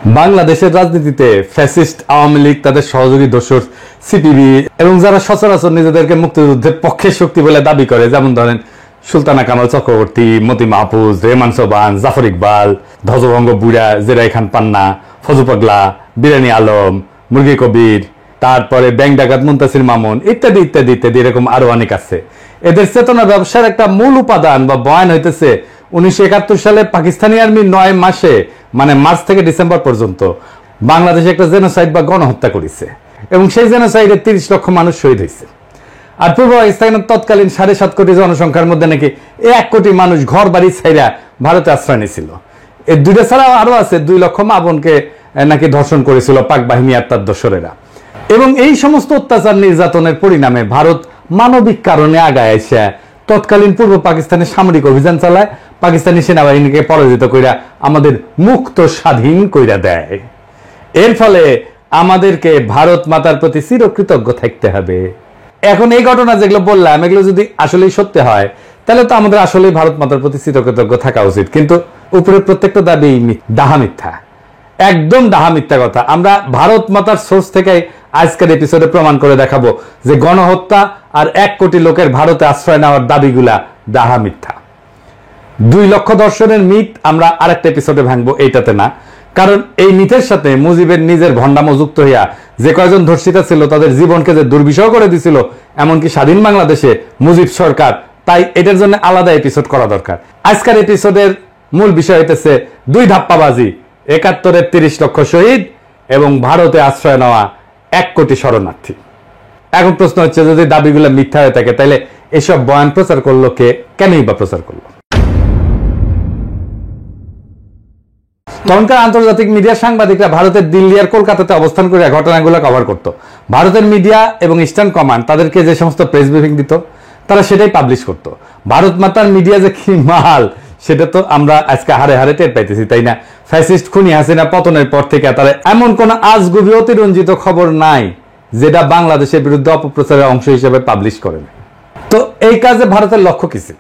বাংলাদেশের রাজনীতিতে ফ্যাসিস্ট আওয়ামী লীগ, তাদের সহযোগী দোসর সিপিবি এবং যারা সচরাচর নিজেদেরকে মুক্তিযুদ্ধের পক্ষের শক্তি বলে দাবি করে, যেমন ধরেন সুলতানা কামাল চক্রবর্তী, মতি মাহফুজ, রেহমান সোবান, জাফর ইকবাল, ধ্বজভঙ্গ বুড়া, জেরাই খান পান্না, ফজু পাগলা, বিরানি আলম, মুরগি কবির, তারপরে ব্যাংক ডাকাত মুনতাসির মামুন ইত্যাদি ইত্যাদি ইত্যাদি, এরকম আরো অনেক আছে। এদের চেতনা ব্যবসার একটা মূল উপাদান বা বয়ান হইতেছে 1971 সালে পাকিস্তানি আর্মি 9 মাসে, মানে মার্চ থেকে ডিসেম্বর পর্যন্ত বাংলাদেশে একটা জেনোসাইড বা গণহত্যা করেছে এবং সেই জেনোসাইডে 30 লক্ষ মানুষ শহীদ হয়েছে। আর পূর্ব পাকিস্তানের তৎকালীন 7.5 কোটি জনসংখ্যার মধ্যে নাকি 1 কোটি মানুষ ঘর বাড়ি ছাইরা ভারতে আশ্রয় নিয়েছিল। এই দুইটা ছাড়াও আরো আছে 2 লক্ষ মা বোনকে নাকি ধর্ষণ করেছিল পাক বাহিনী আর তার দোসরেরা। এবং এই সমস্ত অত্যাচার নির্যাতনের পরিণামে ভারত মানবিক কারণে আগায় এসে তৎকালীন পূর্ব পাকিস্তানে সামরিক অভিযান চালায়, পাকিস্তানি সেনাবাহিনীকে পরাজিত কইরা আমাদের মুক্ত স্বাধীন কইরা দেয়। এর ফলে আমাদেরকে ভারত মাতার প্রতি চিরকৃতজ্ঞ থাকতে হবে। এখন এই ঘটনা যেগুলো বললাম, এগুলো যদি আসলেই সত্যি হয় তাহলে তো আমাদের আসলেই ভারত মাতার প্রতি চিরকৃতজ্ঞ থাকা উচিত। কিন্তু উপরের প্রত্যেকটা দাবি ডাহা মিথ্যা, একদম ডাহা মিথ্যা কথা। আমরা ভারত মাতার সোর্স থেকে আজকের এপিসোডে প্রমাণ করে দেখাবো যে গণহত্যা আর 1 কোটি লোকের ভারতে আশ্রয় নেওয়ার দাবিগুলা ডাহা মিথ্যা। 2 লক্ষ দর্শনের মিথ আমরা আরেকটা এপিসোডে ভাঙবো, এইটাতে না। কারণ এই মিথের সাথে মুজিবের নিজের ভণ্ডামো যুক্ত হইয়া যে কয়জন ধর্ষিতা ছিল তাদের জীবনকে যে দুর্বিষহ করে দিছিল এমনকি স্বাধীন বাংলাদেশে মুজিব সরকার, তাই এটার জন্য আলাদা এপিসোড করা দরকার। আজকের এপিসোডের মূল বিষয় হইতেছে 2 ধাপ্পাবাজি, 71-এর 30 লক্ষ শহীদ এবং ভারতে আশ্রয় নেওয়া 1 কোটি শরণার্থী। এখন প্রশ্ন হচ্ছে, যদি দাবিগুলো মিথ্যা হয়ে থাকে তাহলে এসব বয়ান প্রচার করলো কে, কেনই বা প্রচার করলো? তখনকার আন্তর্জাতিক মিডিয়ার সাংবাদিকরা ভারতের দিল্লি আর কলকাতাতে অবস্থান করে ঘটনাগুলো কভার করত। ভারতের মিডিয়া এবং ইস্টার্ন কমান্ড তাদেরকে যে সমস্ত প্রেস ব্রিফিং দিত তারা সেটাই পাবলিশ করত। ভারত মাতার মিডিয়া যে কি মাল সেটা তো আমরা আজকে হারে হারে টের পাইতেছি, তাই না? ফ্যাসিস্ট খুনি হাসিনা পতনের পর থেকে তারা এমন কোন আজগুবি অতিরঞ্জিত খবর নাই যেটা বাংলাদেশের বিরুদ্ধে অপপ্রচারের অংশ হিসেবে পাবলিশ করেন। তো এই কাজে ভারতের লক্ষ্য কি ছিল?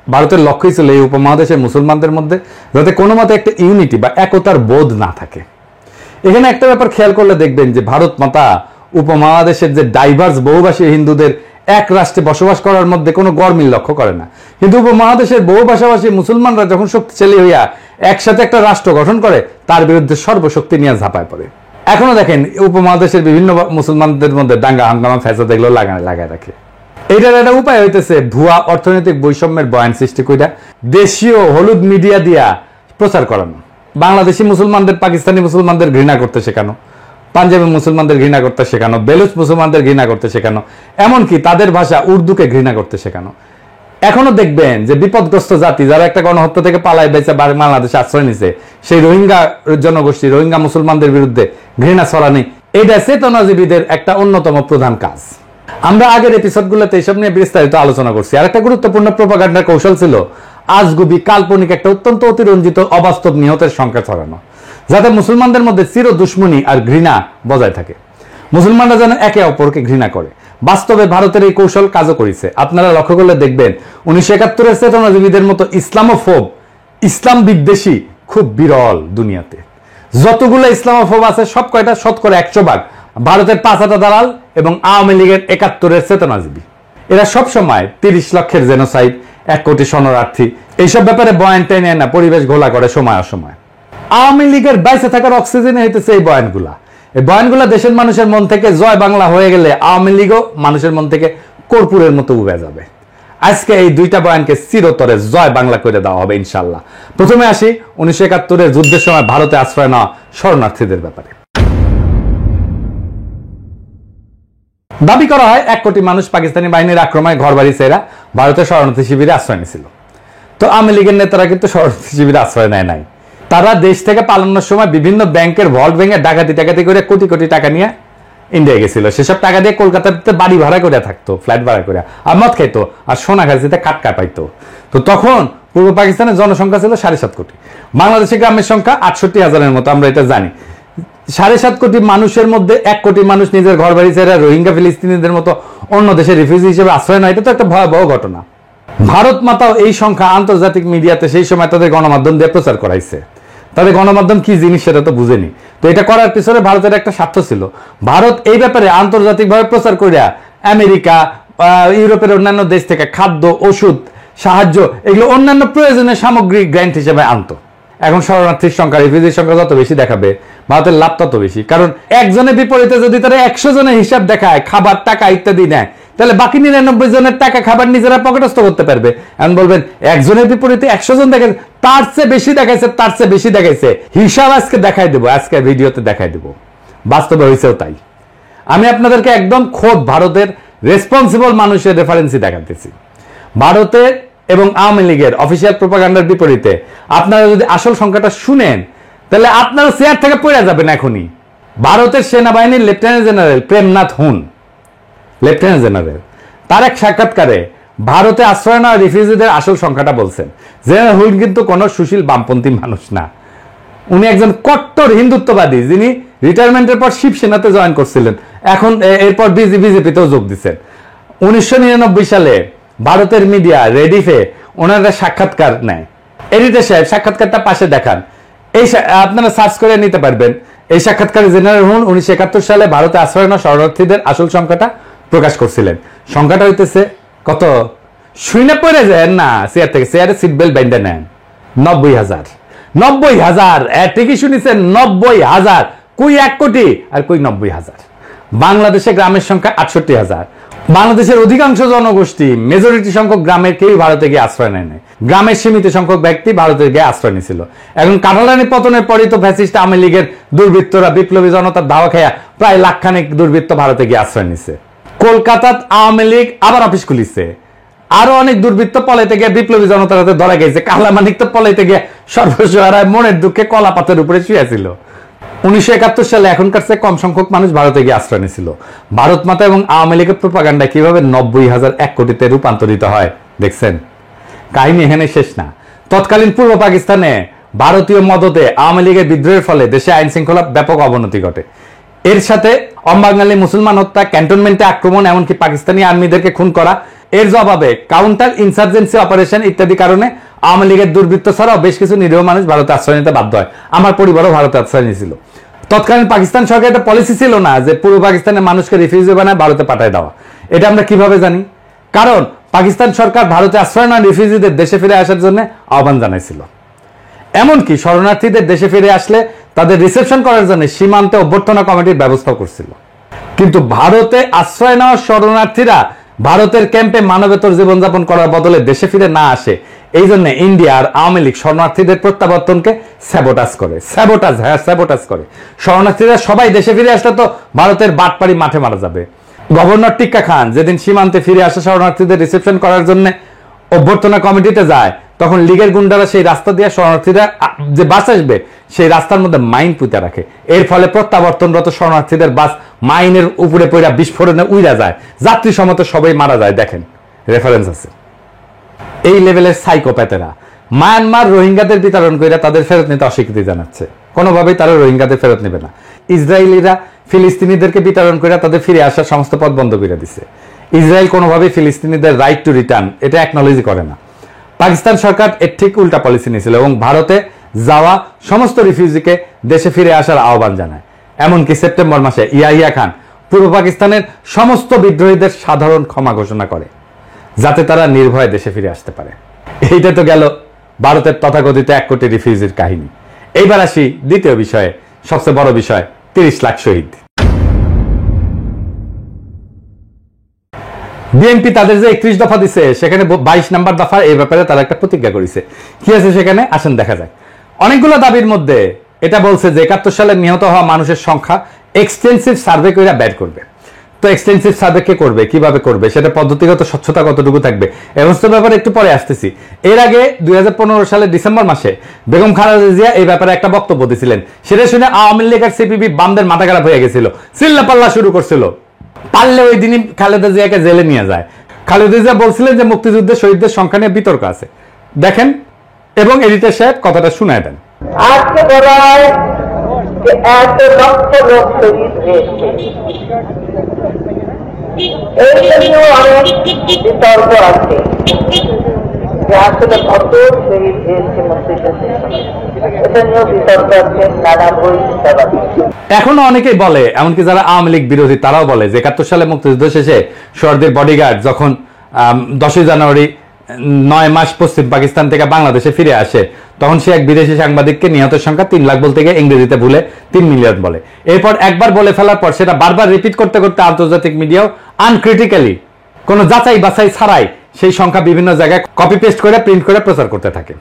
ভারতের লক্ষ্যই ছিল এই উপমহাদেশের মুসলমানদের মধ্যে যাতে কোনো মতে একটা ইউনিটি বা একতার বোধ না থাকে। এখানে একটা ব্যাপার খেয়াল করলে দেখবেন যে ভারত মাতা উপমহাদেশের যে ডাইভার্স বহুভাষী হিন্দুদের এক রাষ্ট্রে বসবাস করার মধ্যে কোনো গরমিল লক্ষ্য করে না। কিন্তু উপমহাদেশের বহু ভাষাভাষী মুসলমানরা যখন শক্তিশালী হইয়া একসাথে একটা রাষ্ট্র গঠন করে তার বিরুদ্ধে সর্বশক্তি নিয়ে ঝাঁপায় পড়ে। এখনো দেখেন উপমহাদেশের বিভিন্ন মুসলমানদের মধ্যে দাঙ্গা হাঙ্গামা ফ্যাসাদ এগুলো লাগায় রাখে। এটার একটা উপায় হইতেছে ভুয়া অর্থনৈতিক বৈষম্যের বয়ান সৃষ্টি কইরা দেশীয় হলুদ মিডিয়া দিয়া প্রচার করানো। বাংলাদেশি মুসলমানদের পাকিস্তানি মুসলমানদের ঘৃণা করতে শেখানো, পাঞ্জাবি মুসলমানদের ঘৃণা করতে শেখানো, বেলুচ মুসলমানদের ঘৃণা করতে শেখানো, এমনকি তাদের ভাষা উর্দুকে ঘৃণা করতে শেখানো। এখনো দেখবেন যে বিপদগ্রস্ত জাতি যারা একটা গণহত্যা থেকে পালায় বেঁচে বাংলাদেশে আশ্রয় নিছে, সেই রোহিঙ্গা জনগোষ্ঠী, রোহিঙ্গা মুসলমানদের বিরুদ্ধে ঘৃণা ছড়ানি, এটা চেতনাজীবীদের একটা অন্যতম প্রধান কাজ। আমরা আগের এপিসোডগুলোতে এইসব নিয়ে বিস্তারিত আলোচনা করছি। আর একটা গুরুত্বপূর্ণ প্রোপাগান্ডার কৌশল ছিল আজগুবি কাল্পনিক একটা অত্যন্ত অতিরঞ্জিত অবাস্তব নিহতের সংখ্যা ছড়ানো, যাতে মুসলমানদের মধ্যে চির দুশ্মনী আর ঘৃণা বজায় থাকে, মুসলমানরা যেন একে অপরকে ঘৃণা করে। বাস্তবে ভারতের এই কৌশল কাজও করেছে। আপনারা লক্ষ্য করলে দেখবেন 1971-এর চেতনাজীবীদের মতো ইসলামোফোব, ইসলাম বিদ্বেষী খুব বিরল দুনিয়াতে। যতগুলো ইসলামোফোব আছে সব কয়টা শতকরা 100% ভারতের 5 দালাল এবং আওয়ামী লীগের 71-এর চেতনাজীবী। এরা সব সময় 30 লক্ষের জেনোসাইড, 1 কোটি শরণার্থী এইসব ব্যাপারে বয়ান টেনে না পরিবেশ ঘোলা করে সময় অসময়। আওয়ামী লীগের বাইসে থাকার অক্সিজেনে হইতেছে এই বয়ানগুলা। এই বয়ানগুলা দেশের মানুষের মন থেকে জয় বাংলা হয়ে গেলে আওয়ামী লীগও মানুষের মন থেকে কর্পূরের মতো উবে যাবে। আজকে এই 2টা বয়ানকে চিরতরে জয় বাংলা করে দেওয়া হবে ইনশাল্লাহ। প্রথমে আসি 1971-এর যুদ্ধের সময় ভারতে আশ্রয় নেওয়া শরণার্থীদের ব্যাপারে। দাবি করা হয় 1 কোটি মানুষ পাকিস্তানি বাহিনীর আক্রমণে ঘর বাড়ি ছেড়ে ভারতের শরণার্থী শিবিরে আশ্রয় নিয়েছিল। তো আওয়ামী লীগের নেতারা কিন্তু শরণার্থী শিবিরে আশ্রয় নেয় নাই। তারা দেশ থেকে পালানোর সময় বিভিন্ন ব্যাংকের ভল্ট ভেঙে ডাকাতি করে কোটি কোটি টাকা নিয়ে ইন্ডিয়া গেছিল। সেসব টাকা দিয়ে কলকাতাতে বাড়ি ভাড়া করে থাকতো, ফ্ল্যাট ভাড়া করে, আর মদ খাইতো, আর সোনা খাইতে কাটকা পাইতো। তো তখন পূর্ব পাকিস্তানের জনসংখ্যা ছিল 7.5 কোটি, বাংলাদেশের গ্রামের সংখ্যা 68,000-এর মতো, আমরা এটা জানি। 7.5 কোটি মানুষের মধ্যে 1 কোটি মানুষ নিজের ঘর বাড়ি ছেড়ে রোহিঙ্গা ফিলিস্তিনিদের মতো অন্য দেশের রিফিউজি হিসেবে আশ্রয় নেয়, এটা তো একটা ভয়াবহ ঘটনা। ভারত মাতাও এই সংখ্যা আন্তর্জাতিক মিডিয়াতে সেই সময় তাদের গণমাধ্যম দিয়ে প্রচার করাইছে। তাদের গণমাধ্যম কি জিনিস সেটা তো বুঝেনি। তো এটা করার পিছনে ভারতের একটা স্বার্থ ছিল। ভারত এই ব্যাপারে আন্তর্জাতিকভাবে প্রচার করিয়া আমেরিকা, ইউরোপের অন্যান্য দেশ থেকে খাদ্য, ওষুধ, সাহায্য, এগুলো অন্যান্য প্রয়োজনীয় সামগ্রিক গ্র্যান্ট হিসেবে আনতো। এখন শরণার্থীর সংখ্যা, রিফিউজির সংখ্যা যত বেশি দেখাবে, ভারতের লাভ তত বেশি। কারণ একজনের বিপরীতে যদি তারা 100 জনের হিসাব দেখায়, খাবার, টাকা ইত্যাদি নেয়, তাহলে বাকি 99 জনের টাকা, খাবার নিজেরা পকেটস্থ করতে পারবে। এখন বলবেন একজনের বিপরীতে 100 জন দেখেন, তার চেয়ে বেশি দেখাইছে, তার চেয়ে বেশি দেখাইছে, হিসাব আজকে দেখাই দেবো, আজকে ভিডিওতে দেখাই দেবো। বাস্তবে হয়েছেও তাই। আমি আপনাদেরকে একদম খোদ ভারতের রেসপন্সিবল মানুষের রেফারেন্সই দেখাতেছি। ভারতের এবং আওয়ামী লীগের অফিসিয়াল প্রোপাগান্ডার বিপরীতে আপনারা যদি আসল সংখ্যাটা শুনেন, তাহলে আপনারা চেয়ার থেকে পড়ে যাবেন এখনই। ভারতের সেনাবাহিনীর লেফটেন্যান্ট জেনারেল প্রেমনাথ হুন, লেফটেন্যান্ট জেনারেল, তার এক সাক্ষাৎকারে ভারতে আশ্রয় নেওয়া রিফিউজিদের আসল সংখ্যাটা বলছেন। জেনারেল হুন কিন্তু কোনো সুশীল বামপন্থী মানুষ না, উনি একজন কট্টর হিন্দুত্ববাদী, যিনি রিটায়ারমেন্টের পর শিবসেনাতে জয়েন করছিলেন, এখন এরপর বিজেপিতেও যোগ দিচ্ছেন। 1999 সালে ভারতের মিডিয়া রেডিফে ওনারা সাক্ষাৎকার নেয়। এডিটর সাহেব সাক্ষাৎকারটা পাশে দেখান, এই আপনারা সার্চ করে নিতে পারবেন। এই সাক্ষাৎকারে জেনারেল হুন 1971 সালে ভারতে আশ্রয় নেওয়া শরণার্থীদের আসল সংখ্যাটা প্রকাশ করছিলেন। সংখ্যাটা হইতেছে কত? শুনে পড়ে যায় না, চেয়ার থেকে, চেয়ারে সিট বেল্ট বেঁধে নেন। 90,000। 90,000, ঠিকই শুনেছেন, 90,000। কই 1 কোটি আর কই 90,000। বাংলাদেশে গ্রামের সংখ্যা 68,000। বাংলাদেশের অধিকাংশ জনগোষ্ঠী, মেজরিটি সংখ্যক গ্রামের কেউ ভারতে গিয়ে আশ্রয় নেয় নাই। গ্রামের সীমিত সংখ্যক ব্যক্তি ভারতে গিয়ে আশ্রয় নিয়েছিল। এখন কাটালানি পতনের পরই তো ফ্যাসিস্ট আওয়ামী লীগের দুর্বৃত্তরা বিপ্লবী জনতার দাওয়া খেয়া প্রায় লাখখানেক দুর্বৃত্ত ভারতে গিয়ে আশ্রয় নিছে। কলকাতাত আওয়ামী লীগ আবার অফিস খুলিছে। আরো অনেক দুর্বৃত্ত পলাইতে গিয়ে বিপ্লবী জনতার হাতে ধরা গেছে। কালামানিক তো পলাইতে গিয়ে সর্বস্ব হারায় মনের দুঃখে কলা পাতের উপরে শুয়েছিল। 1971 সালে এখনকার চেয়ে কম সংখ্যক মানুষ ভারতে গিয়ে আশ্রয় নিয়েছিল। ভারত মাতা এবং আওয়ামী লীগের প্রোপাগান্ডা কিভাবে 90,000 1 কোটিতে রূপান্তরিত হয় দেখছেন। কাহিনী এখানে শেষ না। তৎকালীন পূর্ব পাকিস্তানে ভারতীয় মদতে আওয়ামী লীগের বিদ্রোহের ফলে দেশে আইন শৃঙ্খলা ব্যাপক অবনতি ঘটে। এর সাথে অবাঙালি মুসলমান হত্যা, ক্যান্টনমেন্টে আক্রমণ, এমনকি পাকিস্তানি আর্মিদেরকে খুন করা, এর জবাবে কাউন্টার ইনসার্জেন্সি অপারেশন ইত্যাদি কারণে আওয়ামী লীগের দুর্বৃত্ত ছাড়াও বেশ কিছু নিরীহ মানুষ ভারতে আশ্রয় নিতে বাধ্য হয়। আমার পরিবারও ভারতে আশ্রয় নিয়েছিল। তৎকালীন পাকিস্তান সরকার একটা পলিসি ছিল না যে পূর্ব পাকিস্তানের মানুষকে রিফিউজি বানায় ভারতে পাঠায় দেওয়া। এটা আমরা কিভাবে জানি? কারণ পাকিস্তান সরকার ভারতে আশ্রয় নেওয়া রিফিউজিদের দেশে ফিরে আসার জন্য আহ্বান জানাইছিল। এমনকি শরণার্থীদের দেশে ফিরে আসলে তাদের রিসেপশন করার জন্য সীমান্তে অভ্যর্থনা কমিটির ব্যবস্থা করছিল। কিন্তু ভারতে আশ্রয় নেওয়া শরণার্থীরা ভারতের ক্যাম্পে মানবেতর জীবনযাপন করার বদলে দেশে ফিরে না আসে, এই জন্য ইন্ডিয়া আর আওয়ামী লীগ শরণার্থীদের প্রত্যাবর্তনকে স্যাবোটাজ করে। শরণার্থীরা সবাই দেশে ফিরে আসলে তো ভারতের বাটপাড়ি মাঠে মারা যাবে। গভর্নর টিক্কা খান যেদিন সীমান্তে ফিরে আসা শরণার্থীদের রিসেপশন করার জন্য অভ্যর্থনা কমিটিতে যায়, তখন লীগের গুন্ডারা সেই রাস্তা দিয়ে শরণার্থীরা যে বাস আসবে সেই রাস্তার মধ্যে মাইন পুঁতে রাখে। এর ফলে প্রত্যাবর্তনরত শরণার্থীদের বাস মাইনের উপরে পড়া বিস্ফোরণে উইরা যায়, যাত্রী সমত সবাই মারা যায়। দেখেন, রেফারেন্স আছে। এই লেভেলের সাইকোপ্যাথেরা মায়ানমার রোহিঙ্গাদের বিতরণ করে তাদের ফেরত নিতে অস্বীকৃতি জানাচ্ছে। কোনোভাবেই তারা রোহিঙ্গাদের ফেরত নেবে না। ইসরায়েলিরা ফিলিস্তিনিদেরকে বিতরণ করে তাদের ফিরে আসার সমস্ত পথ বন্ধ করে দিছে। ইসরায়েল কোনোভাবেই ফিলিস্তিনিদের রাইট টু রিটার্ন এটা অ্যাকনোলেজ করে না। পাকিস্তান সরকার এর ঠিক উল্টা পলিসি নিয়েছিল এবং ভারতে যাওয়া সমস্ত রিফিউজিকে দেশে ফিরে আসার আহ্বান জানায়। এমনকি সেপ্টেম্বর মাসে ইয়াহিয়া খান পূর্ব পাকিস্তানের সমস্ত বিদ্রোহীদের সাধারণ ক্ষমা ঘোষণা করে, যাতে তারা নির্ভয়ে দেশে ফিরে আসতে পারে। এইটা তো গেল ভারতের তথাকথিত 1 কোটি রিফিউজির কাহিনী। এইবার আসি দ্বিতীয় বিষয়ে, সবচেয়ে বড় বিষয়, 30 লাখ শহীদ। বিএনপি তাদের যে 31 দফা দিছে, সেখানে 22 নম্বর দফা এই ব্যাপারে তারা একটা প্রতিজ্ঞা করেছে। কি আছে সেখানে আসেন দেখা যায়। অনেকগুলো দাবির মধ্যে এটা বলছে যে 71 সালে নিহত হওয়া মানুষের সংখ্যা এক্সটেন্সিভ সার্ভে করে বের করবে। তো এক্সটেন্সিভ সার্ভে কে করবে, কিভাবে করবে, সেটা পদ্ধতিগত স্বচ্ছতা কতটুকু থাকবে, এমস্ত ব্যাপারে একটু পরে আসতেছি। এর আগে 2015 সালের ডিসেম্বর মাসে বেগম খালেদা জিয়া এই ব্যাপারে একটা বক্তব্য দিয়েছিলেন। সেটা শুনে আওয়ামী লীগ আর সিপিবি বামদের মাথা খারাপ হয়ে গেছিল, চিল্লাপাল্লা শুরু করছিল। পারলে ওই দিনই খালেদা জিয়াকে জেলে নিয়ে যায়। খালেদা জিয়া বলছিলেন যে মুক্তিযুদ্ধের শহীদদের সংখ্যা নিয়ে বিতর্ক আছে। দেখেন এবং এডিটর সাহেব কথাটা শুনায় দেন। আজকে বলা হয় যে এত লক্ষ লোক শহীদ হয়েছে, এইটা নিয়েও অনেক বিতর্ক আছে যে আসলে কত শহীদ হয়েছে মুক্তিযুদ্ধে, এটা নিয়েও বিতর্ক আছে, নানা বই হিসাব আছে। এখনো অনেকেই বলে, এমনকি যারা আওয়ামী লীগ বিরোধী তারাও বলে যে 71 সালে মুক্তিযুদ্ধ শেষে সোহরাওয়ার্দীর বডিগার্ড যখন 10 জানুয়ারি 9 মাস পশ্চিম পাকিস্তান থেকে বাংলাদেশে ফিরে আসে, তখন সে এক বিদেশি সাংবাদিককে নিহতের সংখ্যা 3 লাখ বলতে গিয়ে ইংরেজিতে ভুলে 3 মিলিয়ন বলে। এরপর একবার বলে ফেলার পর সেটা বারবার রিপিট করতে করতে আন্তর্জাতিক মিডিয়াও আনক্রিটিক্যালি কোনো যাচাই বাছাই ছাড়াই সেই সংখ্যা বিভিন্ন জায়গায় কপি পেস্ট করে প্রিন্ট করে প্রচার করতে থাকে।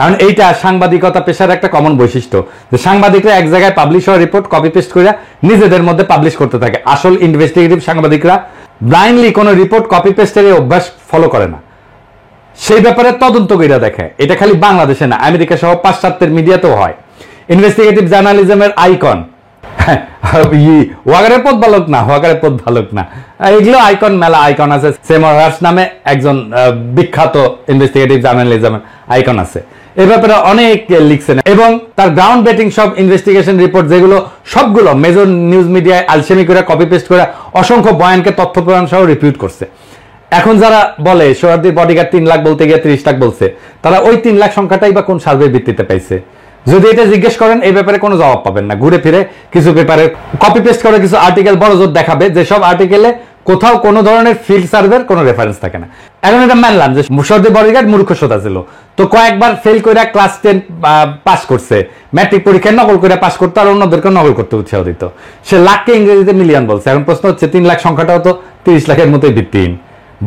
এখন এইটা সাংবাদিকতা পেশার একটা কমন বৈশিষ্ট্য যে সাংবাদিকরা এক জায়গায় পাবলিশ হওয়া রিপোর্ট কপি পেস্ট করে নিজেদের মধ্যে পাবলিশ করতে থাকে। আসল ইনভেস্টিগেটিভ সাংবাদিকরা ব্লাইন্ডলি কোনো রিপোর্ট কপি পেস্টের অভ্যাস ফলো করে না, সেই ব্যাপারে তদন্ত করে দেখে। এটা খালি বাংলাদেশে না, আমেরিকা সহ পাশ্চাত্যের মিডিয়াতেও হয়। ইনভেস্টিগেটিভ জার্নালিজমের আইকন ওয়াগারের পথ বালক না, ওয়াগারের পথ বালক না, এগুলো আইকন, মেলা আইকন আছে। সেমর হার্স নামে একজন বিখ্যাত ইনভেস্টিগেটিভ জার্নালিজমের আইকন আছে, এ ব্যাপারে অনেক লিখছেন এবং তার গ্রাউন্ড ব্রেকিং সব ইনভেস্টিগেশন রিপোর্ট যেগুলো সবগুলো মেজর নিউজ মিডিয়ায় আলসেমি করে কপি পেস্ট করে অসংখ্য বয়ানকে তথ্য প্রমাণ সহ রিপিউট করছে। এখন যারা বলে সোহরাওয়ার্দীর বডিগার্ড 3 লাখ বলতে গিয়ে 30 লাখ বলছে, তারা ওই 3 লাখ সংখ্যাটাই বা কোন সার্ভের ভিত্তিতে পাইছে? যদি এটা জিজ্ঞেস করেন এই ব্যাপারে কোনো জবাব পাবেন না। ঘুরে ফিরে কিছু পেপারে কপি পেস্ট করে কিছু আর্টিকেল বড় জোর দেখাবে যেসব আর্টিকেলে কোথাও কোনো ধরনের ফিল্ড সার্ভের কোনো রেফারেন্স থাকে না। এখন এটা মানলাম যে সোহরাওয়ার্দীর বডিগার্ড মূর্খতা ছিল, তো কয়েকবার ফেল করে ক্লাস 10 পাস করছে, ম্যাট্রিক পরীক্ষায় নকল করে পাস করতো আর অন্যদেরকে নকল করতে উৎসাহ দিত। সে লাখকে ইংরেজিতে মিলিয়ন বলছে। এখন প্রশ্ন হচ্ছে 3 লাখ সংখ্যাটাও তো 30 লাখের মতোই ভিত্তিহীন,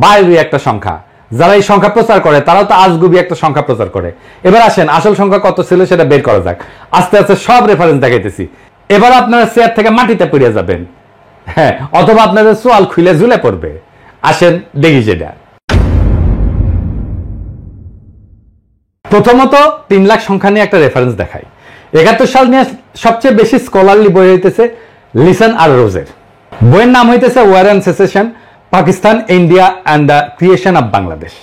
বাইরে একটা সংখ্যা। যারা এই সংখ্যা প্রচার করে তারাও তো আজগুবি একটা সংখ্যা প্রচার করে। এবার আসেন আসল সংখ্যা কত ছিল সেটা বের করা যাক। আস্তে আস্তে সব রেফারেন্স দেখাইতেছি, এবার আপনারা চেয়ার থেকে মাটিতে পড়ে যাবেন, হ্যাঁ, অথবা আপনাদের সোয়াল খুলে ঝুলে পড়বে। আসেন দেখি সেটা। প্রথমত 3 লাখ সংখ্যা নিয়ে একটা রেফারেন্স দেখাই। 71 সাল নিয়ে সবচেয়ে বেশি স্কলারলি বই হইতেছে লিসন আর রোজের। বইয়ের নাম হইতেছে war and secession, Pakistan, India and the creation of Bangladesh.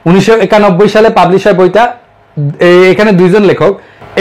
1991 সালে পাবলিশ হয় বইটা। এখানে 2 জন লেখক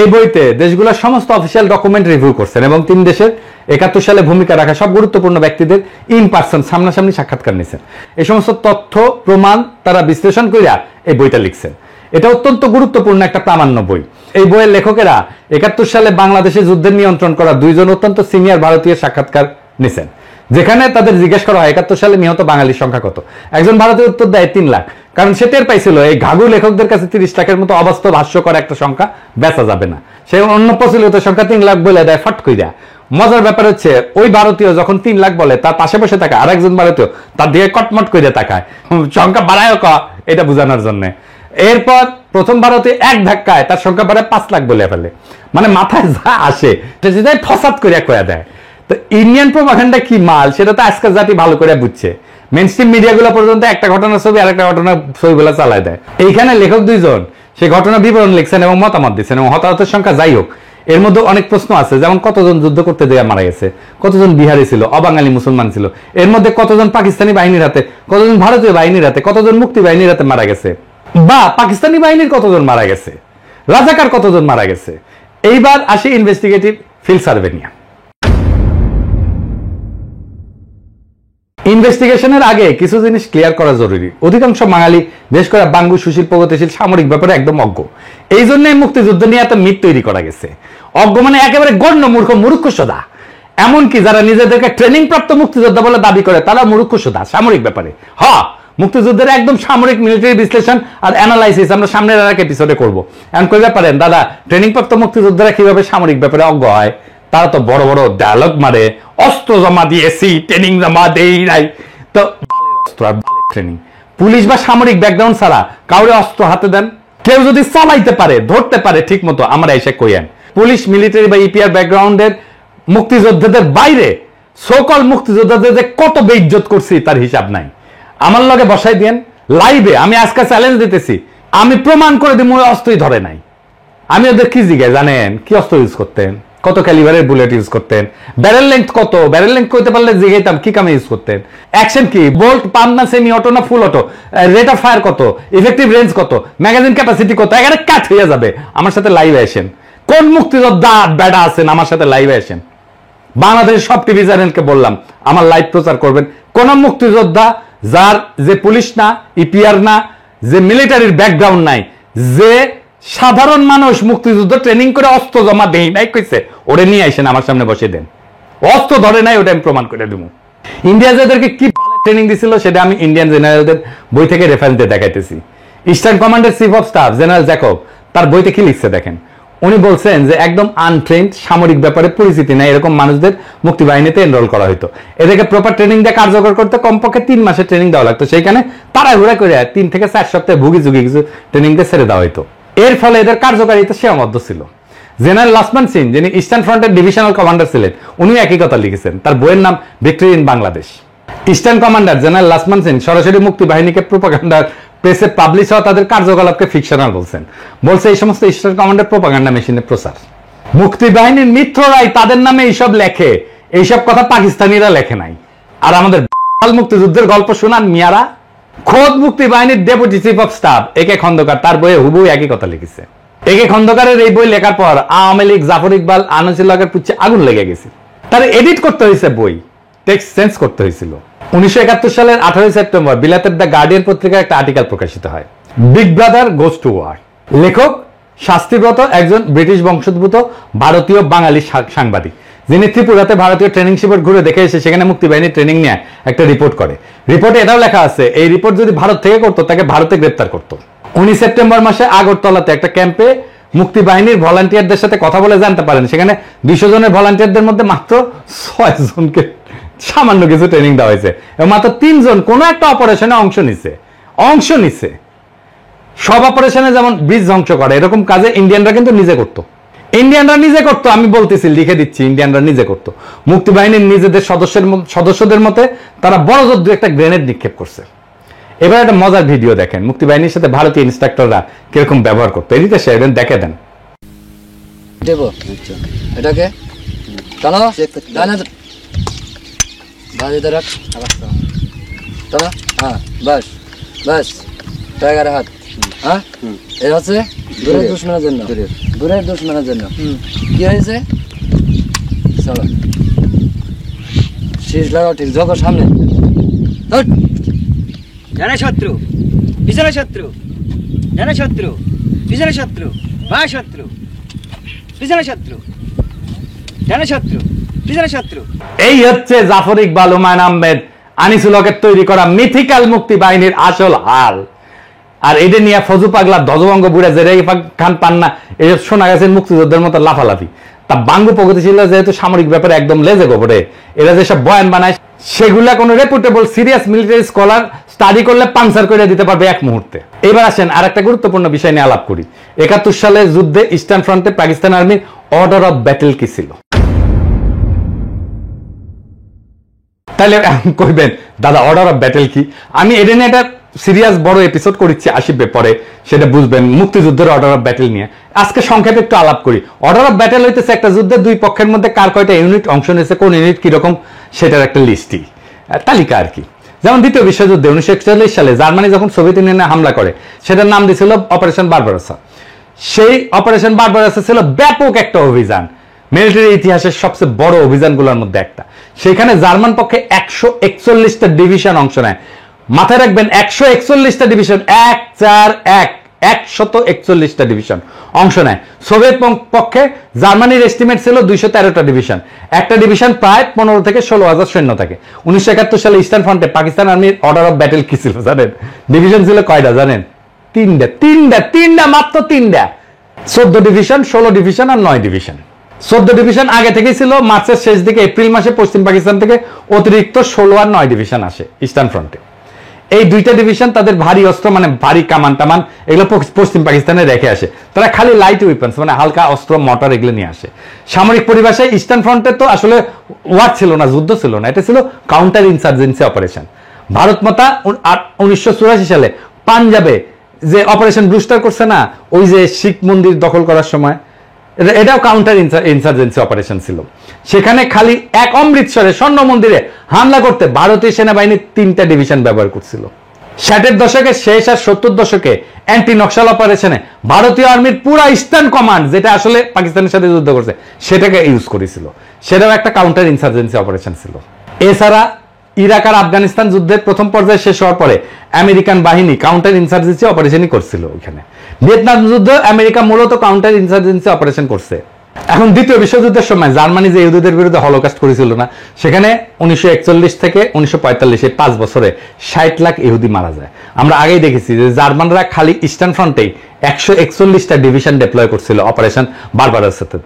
এই বইতে দেশগুলোর সমস্ত অফিসিয়াল ডকুমেন্ট রিভিউ করছেন এবং 3 দেশের 71 সালে ভূমিকা রাখা সব গুরুত্বপূর্ণ ব্যক্তিদের ইন পার্সন সামনাসামনি সাক্ষাৎকার নিয়েছেন। এই সমস্ত তথ্য প্রমাণ তারা বিশ্লেষণ করিয়া এই বইটা লিখছেন। এটা অত্যন্ত গুরুত্বপূর্ণ একটা প্রামাণ্য বই। এই বইয়ের লেখকেরা 71 সালে বাংলাদেশে যুদ্ধের নিয়ন্ত্রণ করা 2 জন অত্যন্ত সিনিয়র ভারতীয় সাক্ষাৎকার নিছেন, যেখানে তাদের জিজ্ঞেস করা হয় 71 সালে নিহত বাঙালির সংখ্যা কত। একজন ভারতীয় উত্তর দেয় 3 লাখ, কারণ সে টের পাইছিল এই ঘাঘু লেখকদের কাছে 30 লাখের মতো অবাস্তব হাস্যকর একটা সংখ্যা বেচা যাবে না। সে অন্য প্রচলিত সংখ্যা 3 লাখ বলে দেয় ফট কইরা। মজার ব্যাপার হচ্ছে ওই ভারতীয় যখন 3 লাখ বলে তার পাশে বসে থাকা আরেকজন ভারতীয় তার দিকে কটমট করে তাকায়, সংখ্যা বাড়ায় এটা বোঝানোর জন্য। এরপর প্রথম ভারতীয় এক ধাক্কায় তার সংখ্যা বাড়ায় 5 লাখ বলে ফেলে, মানে মাথায় যা আসে সেটা ফসাদ করে কয়া দেয়। তো ইন্ডিয়ান প্রোপাগান্ডা কি মাল সেটা তো আজকাল জাতি ভালো করে বুঝছে। মেইনস্ট্রিম মিডিয়াগুলো পর্যন্ত একটা ঘটনার ছবি আর একটা ঘটনার ছবিগুলো চালায় দেয়। এইখানে লেখক 2 জন সেই ঘটনা বিবরণ লিখছেন এবং মতামত দিচ্ছেন, এবং হতাহতের সংখ্যা যাই হোক এর মধ্যে অনেক প্রশ্ন আছে, যেমন কতজন যুদ্ধ করতে দেয়া মারা গেছে, কতজন বিহারি ছিল, অবাঙালি মুসলমান ছিল, এর মধ্যে কতজন পাকিস্তানি বাহিনীর হাতে, কতজন ভারতীয় বাহিনীর হাতে, কতজন মুক্তি বাহিনীর হাতে মারা গেছে, বা পাকিস্তানি বাহিনীর কতজন মারা গেছে, রাজাকার কতজন মারা গেছে। এইবার আসি ইনভেস্টিগেটিভ ফিল্ড সার্ভে নিয়ে। ইনভেস্টিগেশনের আগে কিছু জিনিস ক্লিয়ার করা জরুরি। অধিকাংশ বাঙালি দেশ করা বাঙ্গু সুশীল প্রগতিশীল সামরিক ব্যাপারে একদম অজ্ঞ। এই জন্যই মুক্তিযুদ্ধ নিয়ে এত মিথ তৈরি করা গেছে। অজ্ঞ মানে একেবারে গণ্য মূর্খ, মূর্খসোদা। এমনকি যারা নিজেদেরকে ট্রেনিং প্রাপ্ত মুক্তিযোদ্ধা বলে দাবি করে তারা মূর্খসোদা সামরিক ব্যাপারে। মুক্তিযুদ্ধের একদম সামরিক মিলিটারি বিশ্লেষণ আর অ্যানালাইসিস আমরা সামনের আর এক এপিসোডে করবো। এখন কইতে পারেন দাদা ট্রেনিং প্রাপ্ত মুক্তিযোদ্ধারা কিভাবে সামরিক ব্যাপারে অজ্ঞ হয়? তারা তো বড় বড় ডায়লগ মারে, অস্ত্র জমা দিয়েছি, ট্রেনিং জমা দেই নাই। তো অস্ত্র আর ট্রেনিং, পুলিশ বা সামরিক ব্যাকগ্রাউন্ড ছাড়া কাউরে অস্ত্র হাতে দেন? কেউ যদি চালাইতে পারে, ধরতে পারে ঠিক মতো, আমরা এসে কইয়েন। পুলিশ, মিলিটারি বা ইপিআর ব্যাকগ্রাউন্ডের মুক্তিযোদ্ধাদের বাইরে সকল মুক্তিযোদ্ধাদের যে কত বেইজ্জত করছি তার হিসাব নাই। আমার লগে বসাই দেন লাইভে, আমি আজকে চ্যালেঞ্জ দিতেছি, আমি প্রমাণ করে দিব অস্ত্রই ধরে নাই। আমি ওদের কি জিজ্ঞাসা জানেন কি অস্ত্র ইউজ করতেন, কত ক্যালিবারের বুলেট ইউজ করতেন, ব্যারেল লেংথ কত, ব্যারেল লেংথ কইতে পারলে জিজ্ঞাইতাম কি কামে ইউজ করতেন, অ্যাকশন কি, বোল্ট পাম্প না সেমি অটো না ফুল অটো, রেট অফ ফায়ার কত, ইফেক্টিভ রেঞ্জ কত, ম্যাগাজিন ক্যাপাসিটি কত, এখানে কাট হয়ে যাবে। আমার সাথে লাইভে আসেন। কোন মুক্তিযোদ্ধা বেড়া আছেন আমার সাথে লাইভে আসেন। বাংলাদেশের সব টিভি চ্যানেলকে বললাম আমার লাইভ প্রচার করবেন, কোন মুক্তিযোদ্ধা যার যে পুলিশ না, ইপিআর না, যে মিলিটারির ব্যাকগ্রাউন্ড নাই, যে সাধারণ মানুষ মুক্তিযুদ্ধ ট্রেনিং করে অস্ত্র জমা দেই নাই কইছে, ওরে নিয়ে আসেন আমার সামনে বসে দেন। অস্ত্র ধরে নাই, ওটা আমি প্রমাণ করে দেবো। ইন্ডিয়া যাদেরকে কি ট্রেনিং দিছিল সেটা আমি ইন্ডিয়ান জেনারেলদের বই থেকে রেফারেন্স দিয়ে দেখাইতেছি। ইস্টার্ন কমান্ডের chief of staff general Jacob তার বইতে কি লিখছে দেখেন। উনি বলছেন যে একদম আনট্রেন্ড, সামরিক ব্যাপারে পরিচিতি নাই এরকম মানুষদের মুক্তিবাহিনীতে এনরোল করা হতো। এদেরকে প্রপার ট্রেনিং দিয়ে কার্যকর করতে কমপক্ষে 3 মাসের ট্রেনিং দেওয়া লাগতো। সেইখানে তাড়াহুড়া করে 3 থেকে 4 সপ্তাহে ভুগি ঝুঁকি কিছু ট্রেনিং দিয়ে ছেড়ে দেওয়া হতো। এর ফলে এদের কার্যকারিতা সীমাবদ্ধ ছিল। জেনারেল লক্ষ্মণ সিং, যিনি ইস্টার্ন ফ্রন্টের ডিভিশনাল কমান্ডার ছিলেন, উনি একই কথা লিখেছেন। তার বইয়ের নাম victory in Bangladesh. Eastern commander general Lakshman Singh সরাসরি মুক্তিবাহিনীকে প্রোপাগান্ডার প্রেসে পাবলিশ হওয়া তাদের কার্যকলাপকে ফিকশনাল বলছেন। বলছে এই সমস্ত ইস্টার্ন কমান্ডার প্রোপাগান্ডা মেশিনের প্রচার। মুক্তিবাহিনীর মিত্ররাই তাদের নামে এইসব লেখে, এইসব কথা পাকিস্তানিরা লেখে নাই। আর আমাদের মুক্তিযুদ্ধের গল্প শোনান মিয়ারা। খোদ মুক্তিবাহিনীর ডেপুটি চিফ অফ স্টাফ একে খন্দকার তার বইয়ে হুবহু একই কথা লিখেছে। একে খন্দকারের এই বই লেখার পর আওয়ামী লীগ, জাফর ইকবাল, আনিসুল্লাহের পুচ্ছে আগুন লেগে গেছে। তার এডিট করতে হয়েছে, বই টেক্সট চেঞ্জ করতে হয়েছিল। 1971 সালের 18 সেপ্টেম্বর বিলাতের দ্য গার্ডিয়ান পত্রিকায় একটা আর্টিকেল প্রকাশিত হয়, big brother goes to war. লেখক শাস্তিব্রত একজন ব্রিটিশ বংশোদ্ভূত ভারতীয় বাঙালি সাংবাদিক, যিনি ত্রিপুরাতে ভারতীয় ট্রেনিং শিবির ঘুরে দেখে এসে সেখানে মুক্তিবাহিনীর ট্রেনিং নিয়ে একটা রিপোর্ট করে। রিপোর্টে এটাও লেখা আছে এই রিপোর্ট যদি ভারত থেকে করতো তাকে ভারতে গ্রেপ্তার করতো। 19 সেপ্টেম্বর মাসে আগরতলাতে একটা ক্যাম্পে মুক্তিবাহিনীর ভলান্টিয়ারদের সাথে কথা বলে জানতে পারেন সেখানে 200 জনের ভলান্টিয়ারদের মধ্যে মাত্র 6 জনকে সামান্য কিছু ট্রেনিং দেওয়া হয়েছে এবং মাত্র 3 জন কোনো একটা অপারেশনে অংশ নিছে। সব অপারেশনে যেমন ব্রিজ ধ্বংস করে এরকম কাজে ইন্ডিয়ানরা কিন্তু নিজে করতো। আমি বলতেছি, লিখে দিচ্ছি, ইন্ডিয়ানরা নিজে করতো। মুক্তিবাহিনীর নিজেদের সদস্যদের মতে তারা বড় জোর একটা গ্রেনেড নিক্ষেপ করছে। এবার একটা মজার ভিডিও দেখেন মুক্তিবাহিনীর সাথে ভারতীয় ইন্সট্রাক্টররা কিরকম ব্যবহার করতো। এদিকে শেয়ারেন, দেখে দেন। এটাকে টানো, রাখ, টানো, হ্যাঁ, বাস বাস, টাইগার হাত, হ্যাঁ, এটা হচ্ছে দূরের দুশ্মনের জন্য, দূরের দুশ্মনের জন্য। কি হয়েছে? চলো শীষ লাগাও, ঠিক যখন সামনে জানে শত্রু, পিছনে শত্রু, জানে শত্রু, পিছনে শত্রু, বাঁ শত্রু, পিছনে শত্রু, জানে শত্রু, পিছনে শত্রু। এই হচ্ছে জাফর ইকবাল, হুমায়ুন আহমেদ, আনিসুল হকের তৈরি করা মিথিক্যাল মুক্তি বাহিনীর আসল হাল। আর এটা নিয়ে ফজু পাগলা ধ্বজভঙ্গ বুড়া যে খান পান্না এসব শোনা গেছে মুক্তিযুদ্ধের মতো লাফালাফি। তা বাঙ্গু প্রগতিশীল যেহেতু সামরিক ব্যাপারে একদম লেজে গোবরে, এরা যেসব বয়ান বানায় সেগুলা কোনো reputable serious military scholar study করলে পাংচার করে দিতে পারবে এক মুহূর্তে। এবার আসেন আর একটা গুরুত্বপূর্ণ বিষয় নিয়ে আলাপ করি। 71 সালের যুদ্ধে ইস্টার্ন ফ্রন্টে পাকিস্তান আর্মির অর্ডার অফ ব্যাটেল কি ছিল? তাহলে কইবেন দাদা অর্ডার অফ ব্যাটেল কি? আমি এটা নিয়ে একটা সিরিয়াস বড় এপিসোড করেছি, আসবে পরে, সেটা বুঝবেন মুক্তিযুদ্ধের অর্ডার অফ ব্যাটেল নিয়ে। আজকে সংক্ষেপে একটু আলাপ করি। অর্ডার অফ ব্যাটেল হইতেছে একটা যুদ্ধে দুই পক্ষের মধ্যে কার কয়টা ইউনিট অংশ নিয়েছে, কোন ইউনিট কিরকম, সেটার একটা লিস্টই, তালিকা আর কি। যেমন দ্বিতীয় বিশ্বযুদ্ধে 1941 সালে জার্মানি যখন সোভিয়েত ইউনিয়নে হামলা করে সেটার নাম দিয়েছিল অপারেশন বারবারোসা। সেই অপারেশন বারবারোসা ছিল ব্যাপক একটা অভিযান, মিলিটারি ইতিহাসের সবচেয়ে বড় অভিযানগুলোর মধ্যে একটা। সেখানে জার্মান পক্ষে 141টা ডিভিশন অংশ নেয়। মাথায় রাখবেন 141টা ডিভিশন, 141টা ডিভিশন অংশ নেয়। সোভিয়েত পক্ষে জার্মানির এস্টিমেট ছিল 213টা ডিভিশন, একটা ডিভিশন প্রায় 15 থেকে 16,000 সৈন্য থাকে। 1971 সালে ইস্টার্ন ফ্রন্টে পাকিস্তান আর্মির অর্ডার অফ ব্যাটেল কি ছিল জানেন? ডিভিশন ছিল কয়টা জানেন? 3টা, মাত্র 3টা। 14 ডিভিশন, 16 ডিভিশন আর 9 ডিভিশন। 14 ডিভিশন আগে থেকেই ছিল। মার্চের শেষ দিকে এপ্রিল মাসে পশ্চিম পাকিস্তান থেকে অতিরিক্ত 16 আর 9 ডিভিশন আসে ইস্টার্ন ফ্রন্টে। এই 2টা ডিভিশন তাদের ভারী অস্ত্র মানে ভারী কামান টামান এগুলো পশ্চিম পাকিস্তানে রেখে আসে। তারা খালি লাইট উইপন্স মানে হালকা অস্ত্র, মোটর এগুলো নিয়ে আসে। সামরিক পরিভাষায় ইস্টার্ন ফ্রন্টে তো আসলে ওয়ার ছিল না, যুদ্ধ ছিল না, এটা ছিল কাউন্টার ইনসার্জেন্সি অপারেশন। ভারত মাতা 1984 সালে পাঞ্জাবে যে অপারেশন ব্লুস্টার করছে না, ওই যে শিখ মন্দির দখল করার সময়, এটাও কাউন্টার ইনসার্জেন্সি অপারেশন ছিল। সেখানে খালি এক অমৃতসরে স্বর্ণ মন্দিরে হামলা করতে ভারতীয় সেনাবাহিনী 3টা ডিভিশন ব্যবহার করছিল। 60-এর দশকের শেষ আর 70 দশকে অ্যান্টি নকশাল অপারেশনে ভারতীয় আর্মির পুরা ইস্টার্ন কমান্ড, যেটা আসলে পাকিস্তানের সাথে যুদ্ধ করছে, সেটাকে ইউজ করেছিল। সেটাও একটা কাউন্টার ইনসার্জেন্সি অপারেশন ছিল। এছাড়া ইরাক আর আফগানিস্তান যুদ্ধের প্রথম পর্যায়ে শেষ হওয়ার পরে আমেরিকান বাহিনী কাউন্টার ইনসার্জেন্সি অপারেশনই করছিল ওইখানে। ভিয়েতনাম যুদ্ধ আমেরিকা মূলত কাউন্টার ইনসার্জেন্সি অপারেশন করছে। এখন দ্বিতীয় বিশ্বযুদ্ধের সময় জার্মানি যে ইহুদিদের বিরুদ্ধে হলোকাস্ট করেছিল না, সেখানে 1941 থেকে 1945 এই 5 বছরে 60 লাখ ইহুদি মারা যায়। আমরা আগেই দেখেছি যে জার্মানরা খালি ইস্টার্ন ফ্রন্টেই 141টা ডিভিশন ডেপ্লয় করছিল অপারেশন বারবারার সাথে।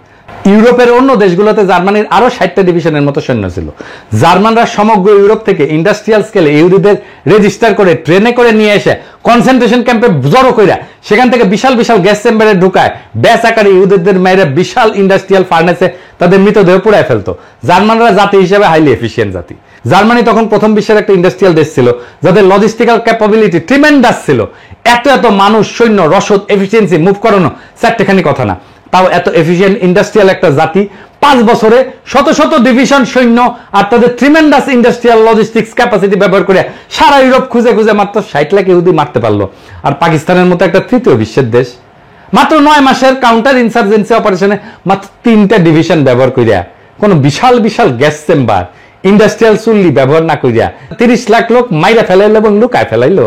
ইউরোপের অন্য দেশগুলোতে জার্মানির আরো 60টা ডিভিশনের মতো সৈন্য ছিল। জার্মানরা সমগ্র ইউরোপ থেকে ইন্ডাস্ট্রিয়াল স্কেলে ইহুদিদের রেজিস্টার করে ট্রেনে করে নিয়ে এসে কনসেন্ট্রেশন ক্যাম্পে জড়ো কইরা সেখান থেকে বিশাল বিশাল গ্যাস চেম্বারে ঢুকায় ব্যাস আকারে ইহুদিদের মেয়েরা বিশাল ইন্ডাস্ট্রিয়াল ফার্নেসে তাদের মৃতদেহ পুড়ায় ফেলতো। জার্মানরা জাতি হিসেবে হাইলি এফিসিয়েন্ট জাতি। জার্মানি তখন প্রথম বিশ্বের একটা ইন্ডাস্ট্রিয়াল দেশ ছিল যাদের লজিস্টিক্যাল ক্যাপাবিলিটি ট্রিমেন্ডাস ছিল। এত এত মানুষ, সৈন্য, রসদ, এফিসিয়েন্সি মুভ করানো চারটেখানি কথা না। তাও এত এফিসিয়েন্ট ইন্ডাস্ট্রিয়াল একটা জাতি 5 বছরে শত শত ডিভিশন সৈন্য আর তাদের ট্রিমেন্ডাস ইন্ডাস্ট্রিয়াল লজিস্টিক্স ক্যাপাসিটি ব্যবহার করে সারা ইউরোপ খুঁজে খুঁজে মাত্র 60 লাখ ইহুদি মারতে পারলো। আর পাকিস্তানের মতো একটা তৃতীয় বিশ্বের দেশ মাত্র 9 মাসের কাউন্টার ইনসার্জেন্সি অপারেশনে মাত্র 3টা ডিভিশন ব্যবহার করিয়া, কোন বিশাল বিশাল গ্যাস চেম্বার, ইন্ডাস্ট্রিয়াল চুল্লি ব্যবহার না করিয়া 30 লাখ লোক মাইরা ফেলাইলো এবং লুকায় ফেলাইলো।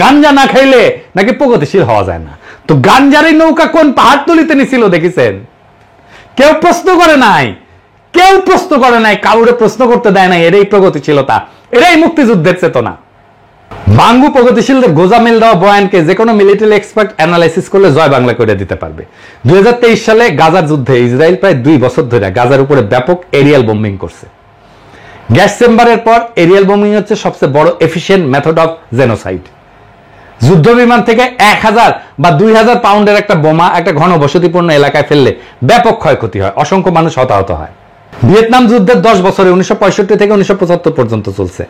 গাঞ্জা না খাইলে নাকি প্রগতিশীল হওয়া যায় না। তো গাঞ্জার এই নৌকা কোন পাহাড়তলিতে নিছিল দেখেছেন? কেউ প্রশ্ন করে নাই, কেউ প্রশ্ন করে নাই, কাউরে প্রশ্ন করতে দেয় নাই। এটাই প্রগতিশীলতা, এটাই মুক্তিযুদ্ধের চেতনা। বাঙ্গু প্রগতিশীলদের গোজামিল দেওয়া বয়ানকে যে কোনো মিলিটারি এক্সপার্ট অ্যানালাইসিস করলে জয় বাংলা করে দিতে পারবে। 2023 সালে গাজার যুদ্ধে ইসরায়েল প্রায় 2 বছর ধরে গাজার উপরে ব্যাপক এরিয়াল বোম্বিং করছে। গ্যাস চেম্বারের পর এরিয়াল বোম্বিং হচ্ছে সবচেয়ে বড় এফিশিয়েন্ট মেথড অফ জেনোসাইড। যুদ্ধ বিমান থেকে 1000 বা 2000 পাউন্ডের একটা বোমা একটা ঘনবসতিপূর্ণ এলাকায় ফেললে ব্যাপক ক্ষয়ক্ষতি হয়, অসংখ্য মানুষ হতাহত হয়। ভিয়েতনাম যুদ্ধের 10 বছরে 1965 থেকে 1975 পর্যন্ত চলছে।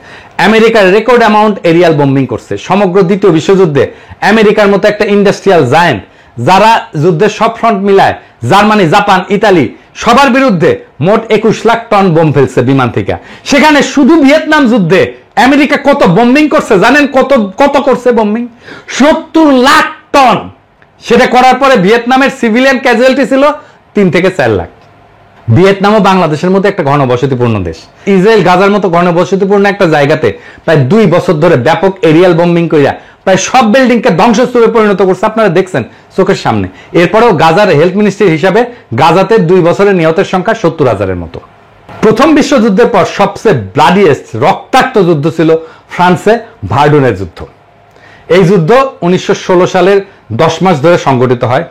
আমেরিকার রেকর্ড অ্যামাউন্ট এরিয়াল বোম্বিং করছে। সমগ্র দ্বিতীয় বিশ্বযুদ্ধে আমেরিকার মতো একটা ইন্ডাস্ট্রিয়াল জায়ান্ট যারা যুদ্ধের সব ফ্রন্ট মিলায়, জার্মানি, জাপান, ইতালি সবার বিরুদ্ধে মোট 21 লাখ টন বোম ফেলছে বিমান থেকে। সেখানে শুধু ভিয়েতনাম যুদ্ধে আমেরিকা কত বোম্বিং করছে জানেন? কত করছে বোম্বিং? 70 লাখ টন। সেটা করার পরে ভিয়েতনামের সিভিলিয়ান ক্যাজুয়ালিটি ছিল 3 থেকে 4 লাখ। ভিয়েতনামও বাংলাদেশের মতো একটা ঘনবসতিপূর্ণ দেশ। ইসরায়েল গাজার মতো ঘনবসতিপূর্ণ একটা জায়গাতে প্রায় 2 বছর ধরে ব্যাপক এরিয়াল বোম্বিং কইরা প্রায় সব বিল্ডিংকে ধ্বংসস্তূপে পরিণত করছে। আপনারা দেখছেন চোখের সামনে। এরপরেও গাজার হেলথ মিনিস্ট্রি হিসাবে গাজাতে 2 বছরে নিহতের সংখ্যা 70,000-এর মতো। প্রথম বিশ্বযুদ্ধের পর সবচেয়ে ব্লাডিয়েস্ট রক্তাক্ত যুদ্ধ ছিল ফ্রান্সে ভার্ডুনের যুদ্ধ। এই যুদ্ধ 1916 সালের 10 মাস ধরে সংগঠিত হয়।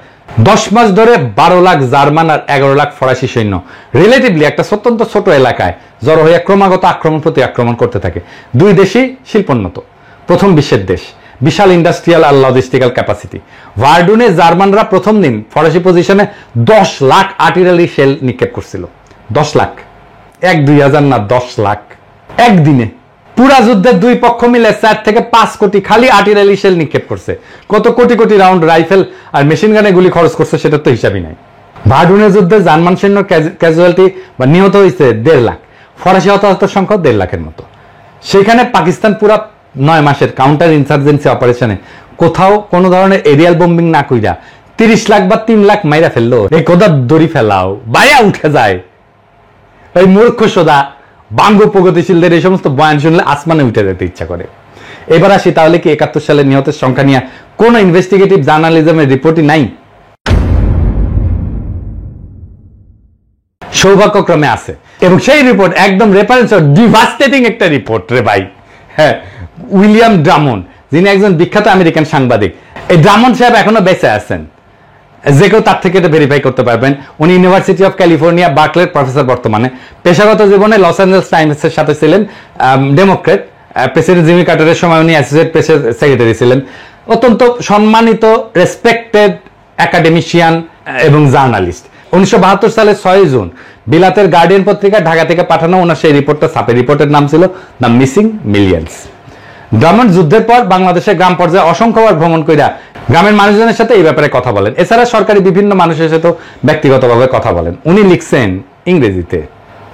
10 মাস ধরে 12 লাখ জার্মান আর 11 লাখ ফরাসি সৈন্য রিলেটিভলি একটা অত্যন্ত ছোট এলাকায় জড়ো হয়ে ক্রমাগত আক্রমণ প্রতি আক্রমণ করতে থাকে। 2 দেশই শিল্পোন্নত, প্রথম বিশ্বের দেশ, বিশাল ইন্ডাস্ট্রিয়াল আর লজিস্টিক্যাল ক্যাপাসিটি। ভার্ডুনে জার্মানরা প্রথম দিন ফরাসি পজিশনে 10 লাখ আর্টিলারি শেল নিক্ষেপ করছিল। 10 লাখ, 1-2 হাজার না, 10 লাখ একদিনে। পুরা যুদ্ধের 2 পক্ষ মিলে 4 থেকে 5 কোটি খালি আর্টিলারি শেল নিক্ষেপ করছে। কত কোটি কোটি রাউন্ড রাইফেল আর মেশিন গানে গুলি খরচ করছে সেটা তো হিসাবই নাই। ভার্ডুনের যুদ্ধে জার্মান সৈন্য ক্যাজুয়ালিটি বা নিহত হয়েছে 1.5 লাখ, ফরাসি হতাহতের সংখ্যা 1.5 লাখের মতো। সেখানে পাকিস্তান পুরা 9 মাসের কাউন্টার ইনসার্জেন্সি অপারেশনে কোথাও কোনো ধরনের এরিয়াল বোম্বিং না কইরা 30 লাখ বা 3 লাখ মাইরা ফেললো। এই কোদা দড়ি ফেলাও বাইয়া উঠে যায়। এই মূর্খ সোদা বাঙ্গু প্রগতিশীলদের এই সমস্ত বয়ান শুনলে আসমানে উঠে যেতে ইচ্ছা করে। এবার আসি, তাহলে কি 71 সালে নিহতের সংখ্যা নিয়ে কোন ইনভেস্টিগেটিভ জার্নালিজমের রিপোর্টই নাই? সৌভাগ্যক্রমে আছে, এবং সেই রিপোর্ট একদম রেফারেন্স ডিভাস্টেটিং একটা রিপোর্ট রে ভাই। হ্যাঁ, উইলিয়াম ড্রামন্ড, যিনি একজন বিখ্যাত আমেরিকান সাংবাদিক। এই ড্রামন্ড সাহেব এখনো বেঁচে আছেন, যে কেউ তার থেকে এটা ভেরিফাই করতে পারবেন। উনি ইউনিভার্সিটি অফ ক্যালিফোর্নিয়া বার্কলের প্রফেসর বর্তমানে। পেশাগত জীবনে লস অ্যাঞ্জেলস টাইমসের সাথে ছিলেন ডেমোক্রেট। প্রেসিডেন্ট জিমি কার্টারের সময় উনি অ্যাসোসিয়েট প্রেসের সেক্রেটারি ছিলেন। অত্যন্ত সম্মানিত, রেসপেক্টেড একাডেমিশিয়ান এবং জার্নালিস্ট। 1972 সালের 6 জুন বিলাতের গার্ডিয়ান পত্রিকা ঢাকা থেকে পাঠানো ওনার সেই রিপোর্টটা ছাপে। রিপোর্টের নাম ছিল দ্য মিসিং মিলিয়ন্স। ড্রামন্ড যুদ্ধের পর বাংলাদেশে গ্রাম পর্যায়ে অসংখ্যবার ভ্রমণ কইরা গ্রামের মানুষজনের সাথে এই ব্যাপারে কথা বলেন। এছাড়া সরকারি বিভিন্ন মানুষের সাথে ব্যক্তিগতভাবে কথা বলেন। উনি লিখছেন ইংরেজিতে,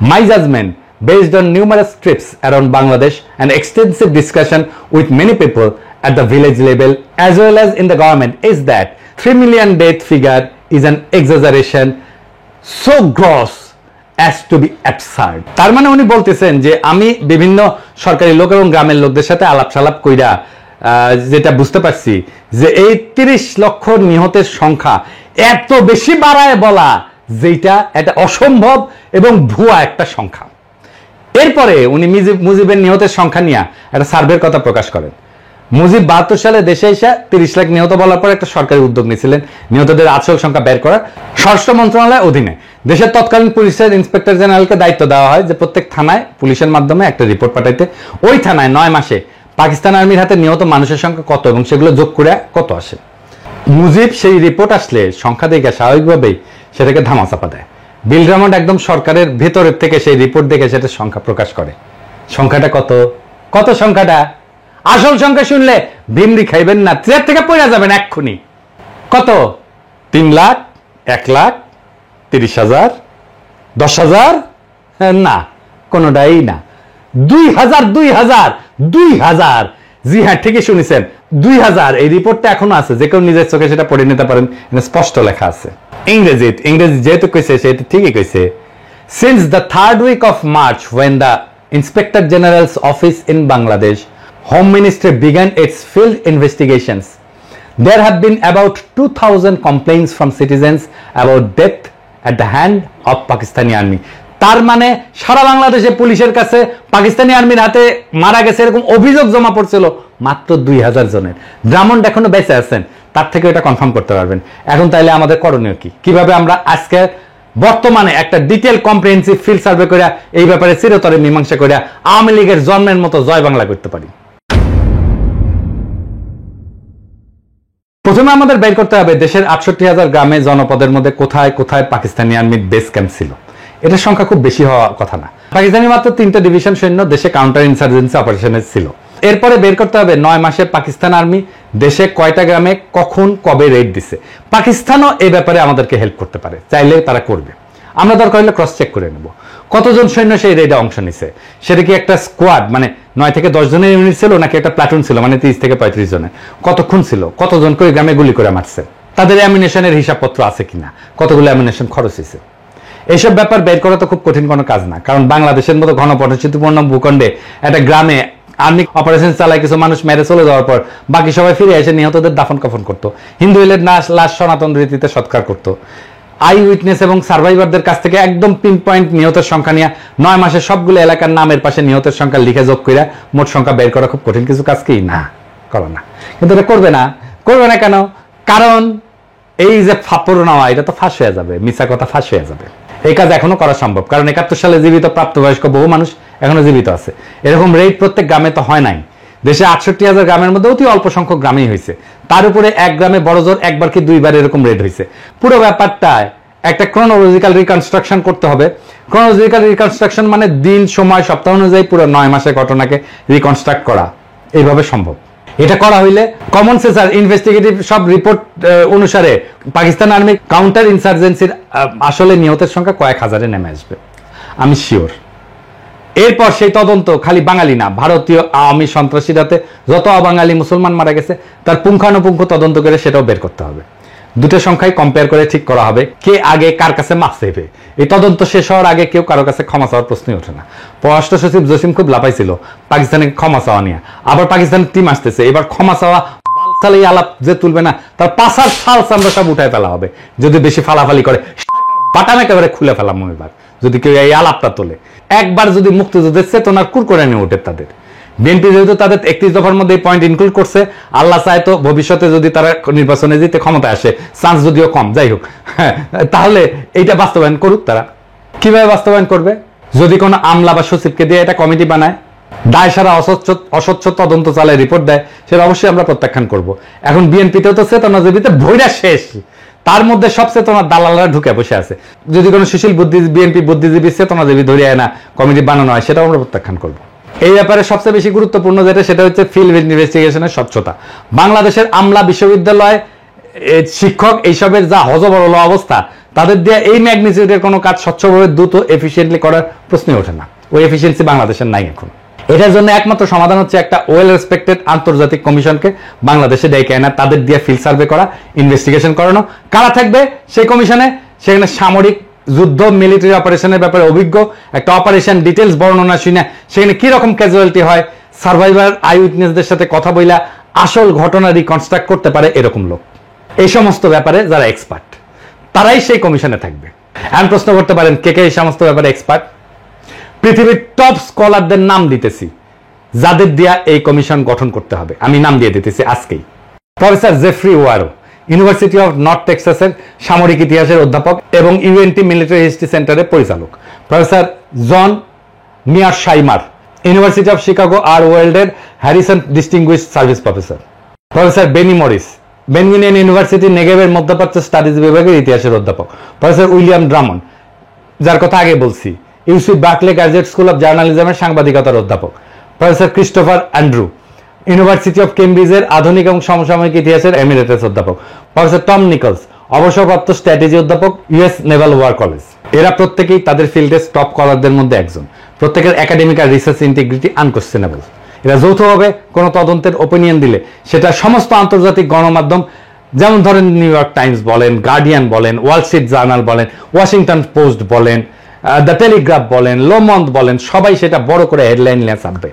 মাই judgement based on numerous trips around Bangladesh and extensive discussion with many people at the village level as well as in the government is that 3 million death figure is an exaggeration so gross as to be absurd. তার মানে উনি বলতেছেন যে আমি বিভিন্ন সরকারি লোক এবং গ্রামের লোকদের সাথে আলাপ সালাপ কইরা যেটা বুঝতে পারছি যে এই 30 লক্ষ নিহতের সংখ্যা এত বেশি বাড়ায় বলা যেটা এটা অসম্ভব এবং ভুয়া একটা সংখ্যা। এরপরে উনি মুজিবের নিহতের সংখ্যা নিয়ে একটা সার্ভের কথা প্রকাশ করেন। মুজিব 72 সালে দেশে এসে 30 লাখ নিহত বলার পর একটা সরকারি উদ্যোগ নিয়েছিলেন নিহতদের আসল সংখ্যা বের করার। স্বরাষ্ট্র মন্ত্রণালয়ের অধীনে দেশের তৎকালীন পুলিশের ইন্সপেক্টর জেনারেলকে দায়িত্ব দেওয়া হয় যে প্রত্যেক থানায় পুলিশের মাধ্যমে একটা রিপোর্ট পাঠাইতে। ওই থানায় 9 মাসে পাকিস্তান আর্মির হাতে নিহত মানুষের সংখ্যা কত এবং সেগুলো যোগ করে কত আসে। মুজিব সেই রিপোর্ট আসলে সংখ্যা দেখে স্বাভাবিকভাবেই সেটাকে ধামাচাপা দেয়। বিল রেমন্ড একদম সরকারের ভেতরের থেকে সেই রিপোর্ট দেখে সেটা সংখ্যা প্রকাশ করে। সংখ্যাটা কত সংখ্যাটা? আসল সংখ্যা শুনলে ভিমরি খাইবেন না, চেয়ার থেকে পড়ে যাবেন এক্ষুনি। কত? 3 লাখ, 1 লাখ, 30,000, 10,000? না, কোনোটাই না। 2,000। জি হ্যাঁ, ঠিকই শুনেছেন, 2,000। এই রিপোর্টটা এখনো আছে, যে কেউ নিজের চোখে সেটা পড়ে নিতে পারেন, স্পষ্ট লেখা আছে। ইংরেজি যেহেতু কইছে সেটা ঠিকই কইছে। Since the 3rd week of March, when the Inspector General's office in Bangladesh Home Ministry began its field investigations, there have been about 2,000 complaints from citizens about death at the hand of Pakistani army. তার মানে সারা বাংলাদেশে পুলিশের কাছে পাকিস্তানি আর্মির হাতে মারা গেছে এরকম অভিযোগ জমা পড়ছিল মাত্র 2,000 জনের। ড্রামন্ড এখনো বেঁচে আছেন, তার থেকে এটা কনফার্ম করতে পারবেন। এখন তাইলে আমাদের করণীয় কি? কিভাবে আমরা আজকে বর্তমানে একটা ডিটেল কম্প্রিহেন্সিভ ফিল্ড সার্ভে করে এই ব্যাপারে চিরতরে মীমাংসা করে আওয়ামী লীগের জন্মের মতো জয় বাংলা করতে পারি? প্রথমে আমাদের বের করতে হবে দেশের 68,000 গ্রামে জনপদের মধ্যে কোথায় কোথায় পাকিস্তানি আর্মির বেস ক্যাম্প ছিল। এটার সংখ্যা খুব বেশি হওয়ার কথা না। পাকিস্তানি মাত্র 3টা ডিভিশন সৈন্য দেশে কাউন্টার ইনসার্জেন্সি অপারেশনে ছিল। এরপরে বের করতে হবে 9 মাসে পাকিস্তান আর্মি দেশে কয়টা গ্রামে কখন কবে রেড দিছে। পাকিস্তানও এই ব্যাপারে আমাদেরকে হেল্প করতে পারে, চাইলে তারা করবে। আমরা দরকার হলে ক্রস চেক করে নেব কতজন সৈন্য সেই রেডে অংশ নিছে। সেটা কি একটা স্কোয়াড মানে 9 থেকে 10 জনের ইউনিট ছিল, নাকি একটা প্লাটুন ছিল মানে 30 থেকে 35 জনের? কতক্ষণ ছিল, কতজন করে গ্রামে গুলি করে মারছে, তাদের অ্যামিনেশনের হিসাবপত্র আছে কিনা, কতগুলো অ্যামিনেশন খরচ হয়েছে। এইসব ব্যাপার বের করা তো খুব কঠিন কোনো কাজ না, কারণ বাংলাদেশের মতো ঘনপরিচিতিপূর্ণ ভূখণ্ডে একটা গ্রামে আর্মি অপারেশন চালায় কিছু মানুষ মেরে চলে যাওয়ার পর বাকি সবাই ফিরে এসে নিহতদের দাফন কাফন করতো, হিন্দু এলের লাশ সনাতন রীতিতে সৎকার করতো। আই উইটনেস এবং সার্ভাইভারদের কাছ থেকে একদম পিন পয়েন্ট নিহতের সংখ্যা নিয়ে 9 মাসে সবগুলো এলাকার নামের পাশে নিহতের সংখ্যা লিখে যোগ করে মোট সংখ্যা বের করা খুব কঠিন কিছু কাজ কি না, করো না। কিন্তু এটা করবে না কেন? কারণ এই যে ফাপড় নেওয়া এটা তো ফাঁস হয়ে যাবে, মিছা কথা ফাঁস হয়ে যাবে। এই কাজ এখনো করা সম্ভব, কারণ 71 সালে জীবিত প্রাপ্তবয়স্ক বহু মানুষ এখনো জীবিত আছে। এরকম রেড প্রত্যেক গ্রামে তো হয় নাই। দেশে 68,000 গ্রামের মধ্যে অতি অল্প সংখ্যক গ্রামেই হয়েছে। তার উপরে এক গ্রামে বড় জোর একবার কি 2বার এরকম রেড হয়েছে। পুরো ব্যাপারটা একটা ক্রোনোলজিক্যাল রিকনস্ট্রাকশন করতে হবে। ক্রোনোলজিক্যাল রিকনস্ট্রাকশন মানে দিন সময় সপ্তাহ অনুযায়ী পুরো 9 মাসের ঘটনাকে রিকনস্ট্রাক্ট করা এইভাবে সম্ভব। এটা করা হইলে কমন সেন্স আর ইনভেস্টিগেটিভ সব রিপোর্ট অনুসারে পাকিস্তান আর্মি কাউন্টার ইনসার্জেন্সির আসলে নিহতের সংখ্যা কয়েক হাজারে নেমে আসবে, আমি শিওর। এরপর সেই তদন্ত খালি বাঙালি না, ভারতীয় আওয়ামী সন্ত্রাসীরাতে যত অবাঙালি মুসলমান মারা গেছে তার পুঙ্খানুপুঙ্খ তদন্ত করে সেটাও বের করতে হবে। দুটো সংখ্যায় কম্পেয়ার করে ঠিক করা হবে কে আগে কার কাছে মাপ চাইবে। এই তদন্ত শেষ হওয়ার আগে কেউ কারো কাছে ক্ষমা চাওয়ার প্রশ্নই ওঠে না। পররাষ্ট্র সচিব জসিম খুব লাফাইছিল পাকিস্তানে ক্ষমা চাওয়া নিয়ে। আবার পাকিস্তানের টিম আসতেছে, এবার ক্ষমা চাওয়া বালসাল এই আলাপ যে তুলবে না তার পাশার শাল চামড়া সব উঠায় ফেলা হবে। যদি বেশি ফালাফালি করে বাটাম একেবারে খুলে ফেলাম এবার যদি কেউ এই আলাপটা তোলে। একবার যদি মুক্তিযুদ্ধের চেতনার কুরকুরে নিয়ে ওঠে তাদের। বিএনপি যেহেতু তাদের 31 দফার মধ্যে এই পয়েন্ট ইনক্লুড করছে, আল্লাহ চায় তো ভবিষ্যতে যদি তারা নির্বাচনে জিতে ক্ষমতায় আসে, চান্স যদিও কম, যাই হোক, তাহলে এইটা বাস্তবায়ন করুক। তারা কিভাবে বাস্তবায়ন করবে? যদি কোনো আমলা বা সচিবকে দিয়ে এটা কমিটি বানায়, দায় সারা অস্বচ্ছ তদন্ত চালায় রিপোর্ট দেয়, সেটা অবশ্যই আমরা প্রত্যাখ্যান করব। এখন বিএনপিতেও তো চেতনাজীবীতে ভৈরা শেষ, তার মধ্যে সব চেতনার দালালরা ঢুকে বসে আছে। যদি কোনো সুশীল বিএনপি বুদ্ধিজীবী চেতনাজীবী ধরে আয় না কমিটি বানানো হয়, সেটাও আমরা প্রত্যাখ্যান করবো। এই ব্যাপারে সবচেয়ে বেশি গুরুত্বপূর্ণ যেটা, সেটা হচ্ছে ফিল্ড ইনভেস্টিগেশনের স্বচ্ছতা। বাংলাদেশের আমলা, বিশ্ববিদ্যালয়, শিক্ষক এইসবের যা হজবরল অবস্থা, তাদের দিয়ে এই ম্যাগনিটিউডের কোনো কাজ স্বচ্ছভাবে দ্রুত এফিসিয়েন্টলি করার প্রশ্নই ওঠে না। ওই এফিসিয়েন্সি বাংলাদেশের নাই এখন। এটার জন্য একমাত্র সমাধান হচ্ছে একটা ওয়েল রেসপেক্টেড আন্তর্জাতিক কমিশনকে বাংলাদেশে ডেকে আনা, তাদের দিয়ে ফিল্ড সার্ভে করা, ইনভেস্টিগেশন করানো। কারা থাকবে সেই কমিশনে? সেখানে সামরিক যুদ্ধ মিলিটারি অপারেশনের ব্যাপারে অভিজ্ঞ, একটা অপারেশন ডিটেলস বর্ণনা শুনে সেখানে কি রকম ক্যাজুয়ালিটি হয়, সার্ভাইভার আই উইটনেসদের সাথে কথা বইলা আসল ঘটনা রিকনস্ট্রাক্ট করতে পারে এরকম লোক। এই সমস্ত ব্যাপারে যারা এক্সপার্ট তারাই সেই কমিশনে থাকবে। এখন প্রশ্ন করতে পারেন কে কে এই সমস্ত ব্যাপারে এক্সপার্ট? পৃথিবীর টপ স্কলারদের নাম দিতেছি যাদের দিয়া এই কমিশন গঠন করতে হবে, আমি নাম দিয়ে দিতেছি আজকেই। Professor Geoffrey Wawro, university of north টেক্সাসের সামরিক ইতিহাসের অধ্যাপক এবং ইউএনটি মিলিটারি হিস্ট্রি সেন্টারের পরিচালক। Professor John Mearsheimer, university of Chicago আর ওয়ার্ল্ডের Harrison distinguished service professor. Professor Benny Morris, Ben Gurion university নেগেভের মধ্যপ্রাচ্য স্টাডিজ বিভাগের ইতিহাসের অধ্যাপক। প্রফেসর উইলিয়াম ড্রামন, যার কথা আগে বলছি, UC Berkeley graduate school of জার্নালিজমের সাংবাদিকতার অধ্যাপক। Professor Christopher Andrew, university of কেমব্রিজের আধুনিক এবং সমসাময়িক ইতিহাসের এমিরেটাস অধ্যাপক। প্রফেসর টম নিকলস, অবসরপ্রাপ্ত স্ট্র্যাটেজি অধ্যাপক, ইউএস নেভাল ওয়ার কলেজ। এরা প্রত্যেকেই তাদের ফিল্ডের টপ স্কলারদের মধ্যে একজন। প্রত্যেকের একাডেমিক আর রিসার্চ ইন্টিগ্রিটি আনকোয়েশ্চেনেবল। এরা যৌথভাবে কোনো তদন্তের ওপিনিয়ন দিলে সেটা সমস্ত আন্তর্জাতিক গণমাধ্যম, যেমন ধরেন নিউ ইয়র্ক টাইমস বলেন, গার্ডিয়ান বলেন, ওয়াল স্ট্রিট জার্নাল বলেন, ওয়াশিংটন পোস্ট বলেন, দ্য টেলিগ্রাফ বলেন, লোমন্দ বলেন, সবাই সেটা বড় করে হেডলাইন নিয়ে ছাপবে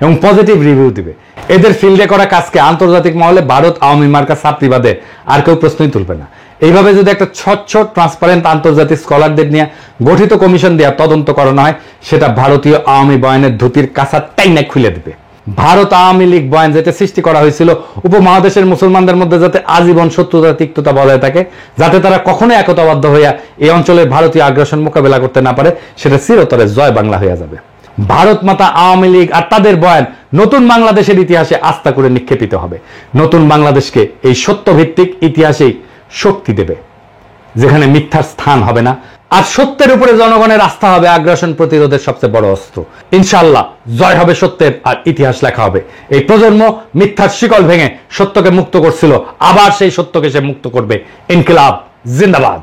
এবং পজিটিভ রিভিউ দিবে। এদের ফিল্ডে করা কাজকে আন্তর্জাতিক মহলে ভারত আওয়ামী মার্কা ছাত্রীবাদে আর কেউ প্রশ্নই তুলবে না। এইভাবে যদি একটা স্বচ্ছ ট্রান্সপারেন্ট আন্তর্জাতিক স্কলারদের নিয়ে গঠিত কমিশন দেওয়া তদন্ত করানো হয়, সেটা ভারতীয় আওয়ামী বয়ানের ধুতির কাছা টাইনা খুলে দেবে। ভারত আওয়ামী লীগ বয়ান যেটা সৃষ্টি করা হয়েছিল উপমহাদেশের মুসলমানদের মধ্যে যাতে আজীবন শত্রুতা তিক্ততা বজায় থাকে, যাতে তারা কখনো একতাবদ্ধ হইয়া এই অঞ্চলের ভারতীয় আগ্রাসন মোকাবেলা করতে না পারে, সেটা চিরতরে জয় বাংলা হইয়া যাবে। ভারত মাতা আওয়ামী লীগ আর তাদের বয়ান নতুন বাংলাদেশের ইতিহাসে আস্থা করে নিক্ষেপিত হবে। নতুন বাংলাদেশকে এই সত্যভিত্তিক ইতিহাসেই শক্তি দেবে, যেখানে মিথ্যার স্থান হবে না আর সত্যের উপরে জনগণের আস্থা হবে আগ্রাসন প্রতিরোধের সবচেয়ে বড় অস্ত্র। ইনশাআল্লাহ জয় হবে সত্যের আর ইতিহাস লেখা হবে। এই প্রজন্ম মিথ্যার শিকল ভেঙে সত্যকে মুক্ত করছিল, আবার সেই সত্যকে সে মুক্ত করবে। ইনকিলাব জিন্দাবাদ।